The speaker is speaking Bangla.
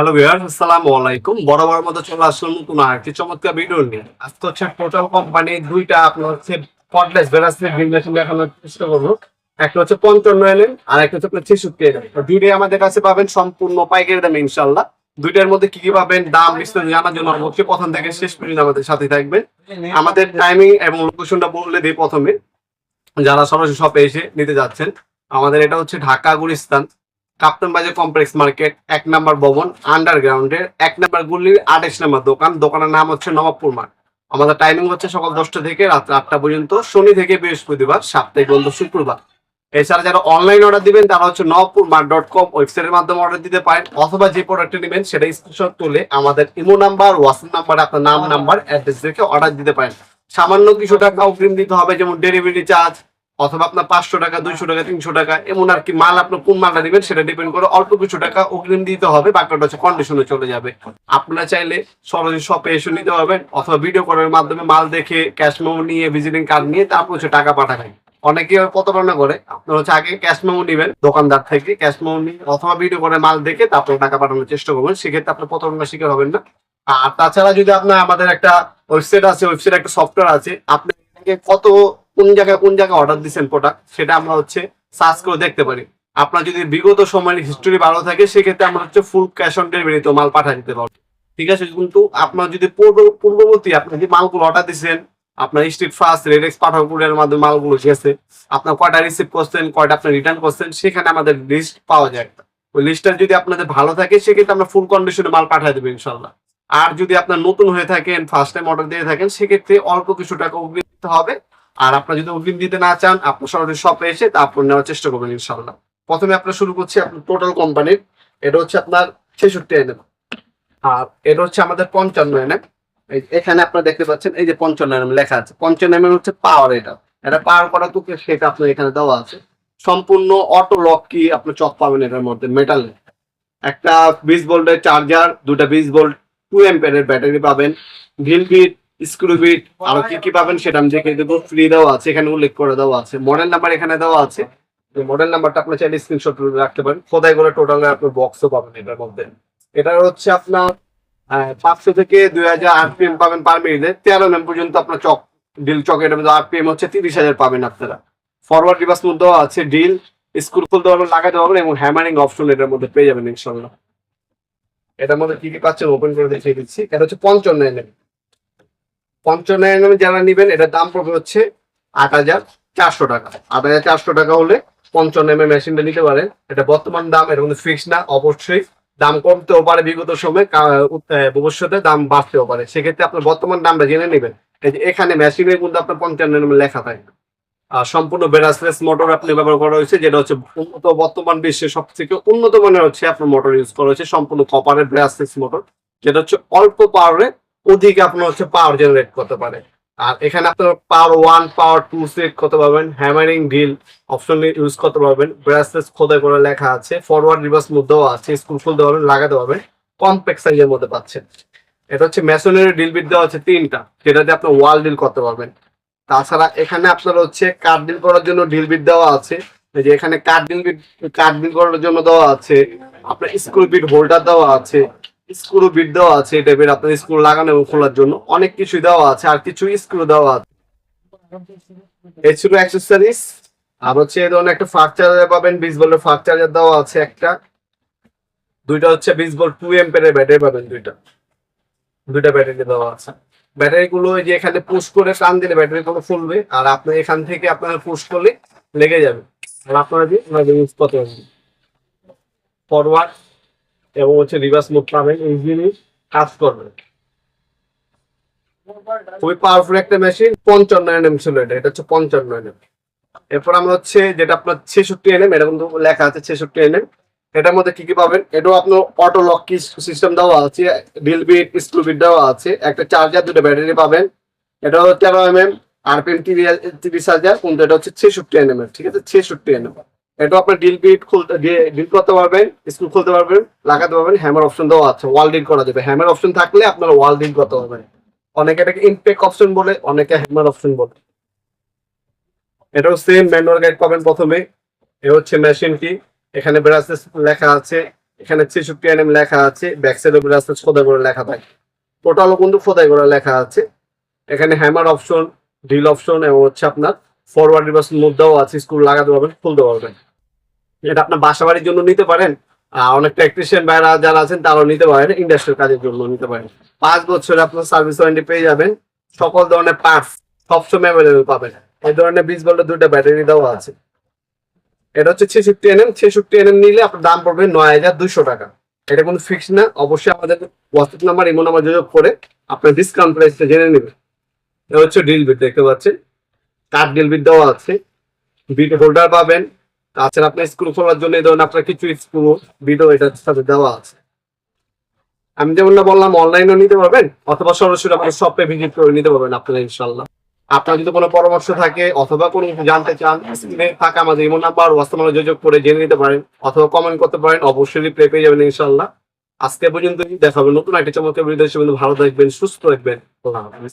হ্যালো ভিউয়ার্স, আসসালামু আলাইকুম। বরাবর মতো চলে আসলাম নতুন আরেকটি চমৎকার ভিডিও নিয়ে। আজকে হচ্ছে টোটাল কোম্পানি দুইটা আপনার হচ্ছে কর্ডলেস ভেরাসের ড্রিল মেশিন দেখানোর চেষ্টা করবো। একটা হচ্ছে 55 আর একটা হচ্ছে আপনার 66 দুইটাই আমাদের কাছে পাবেন সম্পূর্ণ পাইকারি দামে ইনশাল্লাহ। দুইটার মধ্যে কি কি পাবেন দাম বিস্তারিত জানার জন্য অবশ্যই প্রথম থেকে শেষ পর্যন্ত আমাদের সাথে থাকবেন। আমাদের টাইমিং এবং লোকেশনটা বললে দিই প্রথমে, যারা সরাসরি শপে এসে নিতে যাচ্ছেন। আমাদের এটা হচ্ছে ঢাকা গুলিস্তান কাপ্তান বাজার কমপ্লেক্স মার্কেট 1 নম্বর ভবন আন্ডারগ্রাউন্ডের 1 নম্বর গুলির 28 নম্বর দোকান। দোকানের নাম হচ্ছে নবাবপুর মার্ট। আমাদের টাইমিং হচ্ছে সকাল 10টা থেকে রাত 8টা পর্যন্ত, শনি থেকে বৃহস্পতিবার, সাপ্তাহিক বন্ধ শুক্রবার। এছাড়া যারা অনলাইন অর্ডার দিবেন তারা হচ্ছে নবপুরমার্ট.com ওয়েবসাইটের মাধ্যমে অর্ডার দিতে পারেন, অথবা যে প্রোডাক্টটা নেবেন সেটা স্ক্রিনশট তুলে আমাদের ইমো নাম্বার হোয়াটসঅ্যাপ নাম্বারে আপনার নাম নাম্বার অ্যাড্রেস রেখে অর্ডার দিতে পারেন। সামান্য কিছু টাকা অগ্রিম দিতে হবে, যেমন ডেলিভারি চার্জ, অথবা আপনার 500 টাকা, 200 টাকা, 300 টাকা, এমন আর কি। মাল আপনার কোন মালটা দিবেন সেটা ডিপেন্ড করে অল্প কিছু টাকা অগ্রিম দিতে হবে, বাকিটা হচ্ছে কন্ডিশনে চলে যাবে। আপনারা চাইলে সরাসরি শপে এসে নিতে পারবেন, অথবা ভিডিও কলের মাধ্যমে মাল দেখে ক্যাশ মেমো নিয়ে ভিজিটিং কার্ড নিয়ে তারপর হচ্ছে টাকা পাঠাবেন। অনেকে প্রতারণা করে, আপনার হচ্ছে আগে ক্যাশ মেমো নিবেন দোকানদার থেকে, ক্যাশ মেমো নিয়ে অথবা ভিডিও করে মাল দেখে তারপর টাকা পাঠানোর চেষ্টা করবেন, সেক্ষেত্রে আপনার প্রতারণার শিকার হবেন না। আর তাছাড়া যদি আপনার আমাদের একটা ওয়েবসাইট আছে, ওয়েবসাইট একটা সফটওয়্যার আছে, আপনি কত কোন জায়গায় অর্ডার দিচ্ছেন প্রোডাক্ট সেটা আমরা হচ্ছে সার্চ করে দেখতে পারি। আপনার যদি বিগত সময়ের হিস্টোরি ভালো থাকে সেক্ষেত্রে আমরা হচ্ছে ফুল ক্যাশ অন ডেলিভারিতে মাল পাঠিয়ে দিতে পারবো। ঠিক আছে, কিন্তু আপনার যদি পূর্ববর্তী আপনি যে মালগুলো অর্ডার দিচ্ছেন, আপনার স্ট্রিট ফাস্ট রেডেক্স পাঠানোর মাধ্যমে মালগুলো গেছে, আপনার কয়টা রিসিভ করছেন, কয়টা আপনি রিটার্ন করছেন, সেখানে আমাদের লিস্ট পাওয়া যায়। ওই লিস্টটা যদি আপনাদের ভালো থাকে সেক্ষেত্রে আমরা ফুল কন্ডিশনে মাল পাঠিয়ে দেবো ইনশাল্লাহ। আর যদি আপনার নতুন হয়ে থাকেন, ফার্স্ট টাইম অর্ডার দিয়ে থাকেন, সেক্ষেত্রে অল্প কিছু টাকা অগ্রিম দিতে হবে। আর আপনার যদি অগ্রিম দিতে না চান, আপনার সরাসরি শপে এসে তারপর নেওয়ার চেষ্টা করবেন ইনশাল্লাহ। প্রথমে আপনার শুরু করছি আপনার টোটাল কোম্পানির। এটা হচ্ছে আপনার 66 আর এটা হচ্ছে আমাদের 55 এখানে আপনারা দেখতে পাচ্ছেন এই যে 55 লেখা আছে। 55 হচ্ছে পাওয়ার। এটা পাওয়ার করা তো সেটা আপনার এখানে দেওয়া আছে। সম্পূর্ণ অটো লক কি আপনি চক পাবেন এটার মধ্যে মেটালের। একটা 20 ভোল্টের চার্জার, দুটা 20 ভোল্ট 2 অ্যাম্পিয়ারের ব্যাটারি পাবেন, ড্রিল বিট, স্ক্রু বিট, আরো কি কি পাবেন সেটা আমি দেখে দেবো। ফ্রি দেওয়া আছে, এখানে উল্লেখ করে দেওয়া আছে। মডেল নাম্বার এখানে দেওয়া আছে, মডেল নাম্বারটা আপনি চাইলে স্ক্রিনশট রাখতে পারেন। খোদাই করে টোটাল আপনার বক্সও পাবেন এটার মধ্যে। এটা হচ্ছে আপনার 500 থেকে 2000 আরপিএম পাবেন পার মিনিটে। 13 পর্যন্ত আপনার চক ডিল চক, এটার মধ্যে আরপিএম হচ্ছে 30,000 পাবেন আপনারা। ফরওয়ার্ড রিভার্স মধ্যে আছে ডিল, স্ক্রু খুলতে পারবেন, লাগাতে পারবেন, এবং হ্যামারিং অপশন এটার মধ্যে পেয়ে যাবেন ইনশাল্লাহ। এটার মধ্যে কি কি পাচ্ছেন ওপেন করে দেখিয়ে দিচ্ছি। এটা হচ্ছে 55 55 যারা নিবেন এটার দাম পড়বে হচ্ছে 8,400 টাকা। 8,400 টাকা হলে 55 মেশিনটা নিতে পারেন। এটা বর্তমান দাম, এর মধ্যে ফিক্স না, অবশ্যই দাম কমতেও পারে বিগত সময়, ভবিষ্যতে দাম বাড়তেও পারে। সেক্ষেত্রে আপনার বর্তমান দামটা জেনে নেবেন। এই যে এখানে মেশিনের মধ্যে আপনার 55 লেখা থাকে। আর সম্পূর্ণ ব্রাশলেস মোটর আপনি ব্যবহার করা হয়েছে, যেটা হচ্ছে উন্নত, বর্তমান বিশ্বের সব থেকে উন্নত মানের হচ্ছে আপনার মোটর ইউজ করা হয়েছে, সম্পূর্ণ কপারের ব্রাশলেস মোটর, যেটা হচ্ছে অল্প পাওয়ারে অধিক আপনার হচ্ছে পাওয়ার জেনারেট করতে পারে। আর এখানে আপনার পাওয়ার 1, পাওয়ার 2 সেট করতে পারবেন, হ্যামারিং ড্রিল অপশন ইউজ করতে পারবেন, ব্রাশলেস খোদাই করে লেখা আছে, ফরওয়ার্ড রিভার্স মধ্যেও আছে, স্ক্রু খুলতে পারবেন, লাগাতে পারবেন, কম্প্যাক্ট সাইজের মধ্যে পাচ্ছেন। এটা হচ্ছে মেশিনারি ড্রিল বিট দেওয়া আছে 3টা, যেটাতে আপনার ওয়াল ড্রিল করতে পারবেন। তাছাড়া এখানে আপনার হচ্ছে কাঠ ডিল করার জন্য ড্রিল বিট দেওয়া আছে। এই যে এখানে কাঠ ডিল করার জন্য দেওয়া আছে। আপনার স্ক্রু বিট হোল্ডার দেওয়া আছে, স্ক্রু বিট দেওয়া আছে, এই টাইপের আপনার স্ক্রু লাগানো এবং খোলার জন্য অনেক কিছু দেওয়া আছে। আর কিছু স্ক্রু দেওয়া আছে, এই ছিল অ্যাক্সেসরিজ। আর হচ্ছে এই ধরনের একটা ফাস্ট চার্জার পাবেন, 20 ভোল্টের ফাস্ট চার্জার দেওয়া আছে একটা। দুইটা হচ্ছে 20 ভোল্ট 2 অ্যাম্পিয়ারের ব্যাটারি পাবেন, দুইটা ব্যাটারি দেওয়া আছে। ব্যাটারি গুলো যে এখানে পুশ করে টান দিলে ব্যাটারি গুলো ফুলবে, আর আপনি এখান থেকে আপনার পুশ করলে লেগে যাবে। আর আপনারা যে ইউজ করতে পারবেন ফরওয়ার্ড এবং হচ্ছে রিভার্স মুভ পাবেন, ইজিলি কাজ করবে। খুবই পাওয়ারফুল একটা মেশিন। 55 ছিল এটা হচ্ছে 55। এরপর আমরা হচ্ছে যেটা আপনার 66 এটা কিন্তু লেখা আছে 66। এটার মধ্যে কি কি পাবেন, এটাও আপনার অটো লক কি সিস্টেম দেওয়া আছে, ড্রিল বিট, স্ক্রু বিট দেওয়া আছে, একটা চার্জার, দুটো ব্যাটারি পাবেন। এটা হচ্ছে 13 আরপিএম 30,000, কিন্তু এটা হচ্ছে 66 ঠিক আছে, 66। এটা আপনার ড্রিল বিট খুলতে ড্রিল করতে পারবেন, স্ক্রু খুলতে পারবেন, লাগাতে পারবেন, হ্যামার অপশন দেওয়া আছে, ওয়াল ড্রিল করা যাবে। হ্যামার অপশন থাকলে আপনারা ওয়াল ড্রিল করতে পারবেন। অনেকে এটাকে ইনপেক অপশন বলে, অনেকে হ্যামার অপশন বলে। এটাও সেম ম্যানুয়াল গাইড পাবেন প্রথমে। এ হচ্ছে মেশিনটি, এখানে ব্রাসলেস লেখা আছে, এখানে 66 লেখা আছে, ব্যাক সাইডের উপরে আছে খোদাই করে লেখা থাকে, টোটালও কিন্তু খোদাই করে লেখা আছে। এখানে হ্যামার অপশন, ড্রিল অপশন এবং হচ্ছে আপনার ফরওয়ার্ড রিভার্স মুদ্রাও আছে, স্ক্রু লাগাতে পারবেন, খুলতে পারবেন। এটা আপনার বাসা বাড়ির জন্য নিতে পারেন, অনেক টেকনিশিয়ান ভাইরা যারা আছেন তারাও নিতে পারেন, ইন্ডাস্ট্রিয়াল কাজের জন্য নিতে পারেন। 5 বছরে আপনার সার্ভিস ওয়ারেন্টি পেয়ে যাবেন, সকল ধরনের পার্টস সবসময় অ্যাভেলেবেল পাবেন। এই ধরনের 20 ভোল্টের 2টা ব্যাটারি দেওয়া আছে। এটা হচ্ছে 66 mm নিলে আপনার দাম পড়বে 9200 টাকা। এটা কোনো ফিক্স না, অবশ্যই আমাদের হোয়াটসঅ্যাপ নাম্বার, ইমো নাম্বার যোগাযোগ করে আপনার ডিসকাউন্ট প্রাইসটা জেনে নেবেন। এটা হচ্ছে ড্রিল বিট, দেখতে পাচ্ছেন কাঠ ড্রিল বিট দেওয়া আছে, বিট হোল্ডার পাবেন। তাছাড়া আপনার স্ক্রু খোলার জন্য এই ধরনের আপনার কিছু স্ক্রু বিটও এটার সাথে দেওয়া আছে। আমি যেমন না বললাম, অনলাইনেও নিতে পারবেন অথবা সরাসরি আপনার শপে ভিজিট করে নিতে পারবেন আপনারা ইনশাল্লাহ। আপনার যদি কোনো পরামর্শ থাকে অথবা কোনো কিছু জানতে চান, স্ক্রিনে থাকা আমাদের ইমো নাম্বার হোয়াটসঅ্যাপ নাম্বার যোগাযোগ করে জেনে নিতে পারেন অথবা কমেন্ট করতে পারেন, অবশ্যই রিপ্লাই পেয়ে যাবেন ইনশাল্লাহ। আজকে পর্যন্ত দেখা হবে নতুন একটা চমৎকার ভিডিও। ভালো থাকবেন, সুস্থ থাকবেন, আল্লাহ হাফেজ।